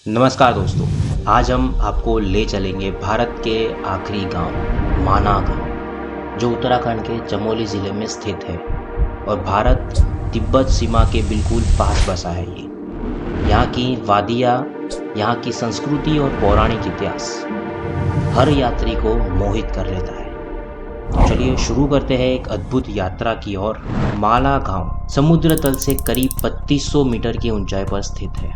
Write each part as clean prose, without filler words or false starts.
नमस्कार दोस्तों, आज हम आपको ले चलेंगे भारत के आखिरी गांव माना गांव, जो उत्तराखंड के चमोली ज़िले में स्थित है और भारत तिब्बत सीमा के बिल्कुल पास बसा है। ये यहाँ की वादियाँ, यहाँ की संस्कृति और पौराणिक इतिहास हर यात्री को मोहित कर लेता है। तो चलिए शुरू करते हैं एक अद्भुत यात्रा की ओर। माला गांव समुद्र तल से करीब 3200 मीटर की ऊंचाई पर स्थित है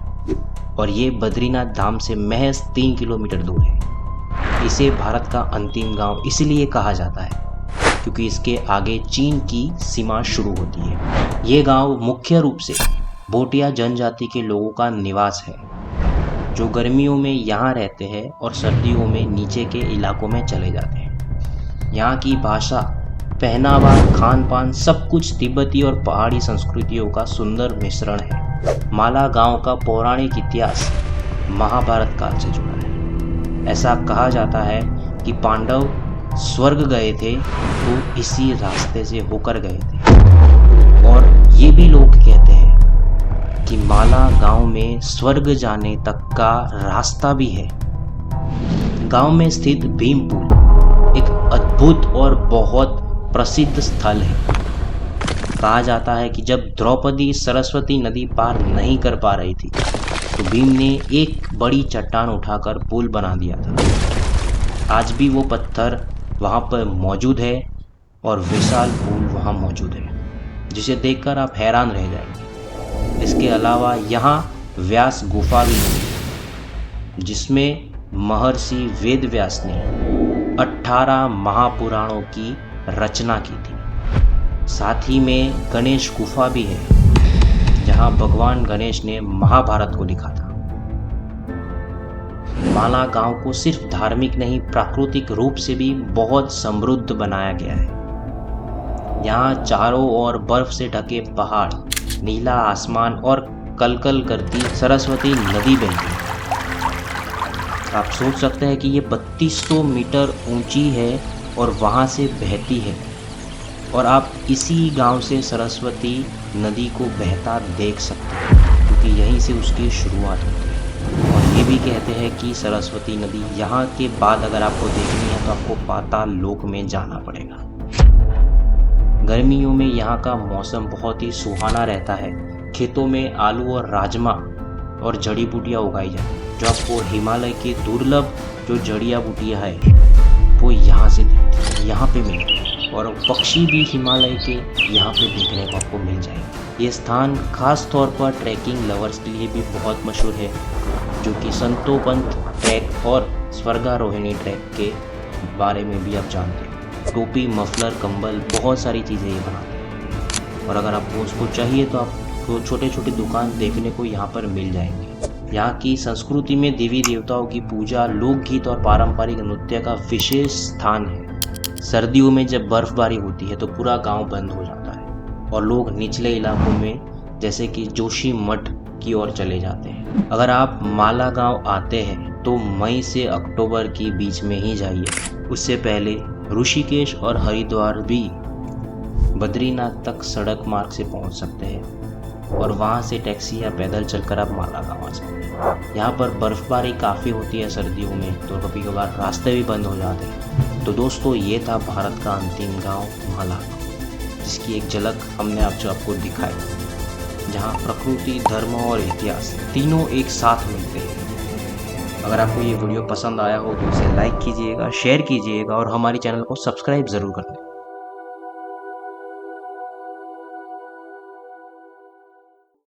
और ये बद्रीनाथ धाम से महज 3 किलोमीटर दूर है। इसे भारत का अंतिम गांव इसलिए कहा जाता है क्योंकि इसके आगे चीन की सीमा शुरू होती है। ये गांव मुख्य रूप से भोटिया जनजाति के लोगों का निवास है, जो गर्मियों में यहाँ रहते हैं और सर्दियों में नीचे के इलाकों में चले जाते हैं। यहाँ की भाषा, पहनावा, खान पान सब कुछ तिब्बती और पहाड़ी संस्कृतियों का सुंदर मिश्रण है। माला गांव का पौराणिक इतिहास महाभारत काल से जुड़ा है। ऐसा कहा जाता है कि पांडव स्वर्ग गए थे तो इसी रास्ते से होकर गए थे, और ये भी लोग कहते हैं कि माला गांव में स्वर्ग जाने तक का रास्ता भी है। गांव में स्थित भीम पुल एक अद्भुत और बहुत प्रसिद्ध स्थल है। कहा जाता है कि जब द्रौपदी सरस्वती नदी पार नहीं कर पा रही थी तो भीम ने एक बड़ी चट्टान उठाकर पुल बना दिया था। आज भी वो पत्थर वहाँ पर मौजूद है और विशाल पुल वहाँ मौजूद है, जिसे देखकर आप हैरान रह जाएंगे। इसके अलावा यहाँ व्यास गुफा भी है, जिसमें महर्षि वेद व्यास ने 18 महापुराणों की रचना की थी। साथ ही में गणेश गुफा भी है, जहां भगवान गणेश ने महाभारत को लिखा था। माला गांव को सिर्फ धार्मिक नहीं, प्राकृतिक रूप से भी बहुत समृद्ध बनाया गया है। यहाँ चारों ओर बर्फ से ढके पहाड़, नीला आसमान और कलकल करती सरस्वती नदी बहती है। आप सोच सकते हैं कि ये 3200 मीटर ऊंची है और वहां से बहती है, और आप इसी गांव से सरस्वती नदी को बहता देख सकते हैं, क्योंकि यहीं से उसकी शुरुआत होती है। और ये भी कहते हैं कि सरस्वती नदी यहाँ के बाद अगर आपको देखनी है तो आपको पाताल लोक में जाना पड़ेगा। गर्मियों में यहाँ का मौसम बहुत ही सुहाना रहता है। खेतों में आलू और राजमा और जड़ी बूटियाँ उगाई जाती हैं, जो आपको हिमालय की दुर्लभ जो जड़िया बूटियाँ है वो यहाँ से यहाँ पे मिलती है, और पक्षी भी हिमालय के यहाँ पे देखने को आपको मिल जाएंगे। ये स्थान खास तौर पर ट्रैकिंग लवर्स के लिए भी बहुत मशहूर है, जो कि संतोपंथ ट्रैक और स्वर्गारोहिणी ट्रैक के बारे में भी आप जानते हैं। टोपी, मफलर, कंबल, बहुत सारी चीज़ें ये बनाते हैं, और अगर आपको उसको चाहिए तो आपको छोटे छोटे दुकान देखने को यहाँ पर मिल जाएंगे। यहाँ की संस्कृति में देवी देवताओं की पूजा, लोकगीत और पारंपरिक नृत्य का विशेष स्थान है। सर्दियों में जब बर्फबारी होती है तो पूरा गांव बंद हो जाता है और लोग निचले इलाकों में जैसे कि जोशी मठ की ओर चले जाते हैं। अगर आप माला गांव आते हैं तो मई से अक्टूबर के बीच में ही जाइए। उससे पहले ऋषिकेश और हरिद्वार भी बद्रीनाथ तक सड़क मार्ग से पहुंच सकते हैं, और वहां से टैक्सी या पैदल चलकर आप माला गांव आ सकते हैं। यहाँ पर बर्फबारी काफ़ी होती है सर्दियों में, तो कभी कभार रास्ते भी बंद हो जाते हैं। तो दोस्तों, ये था भारत का अंतिम गांव माला गांव, जिसकी एक झलक हमने आपको दिखाई, जहाँ प्रकृति, धर्म और इतिहास तीनों एक साथ मिलते हैं। अगर आपको ये वीडियो पसंद आया हो तो इसे लाइक कीजिएगा, शेयर कीजिएगा और हमारे चैनल को सब्सक्राइब ज़रूर कर दें।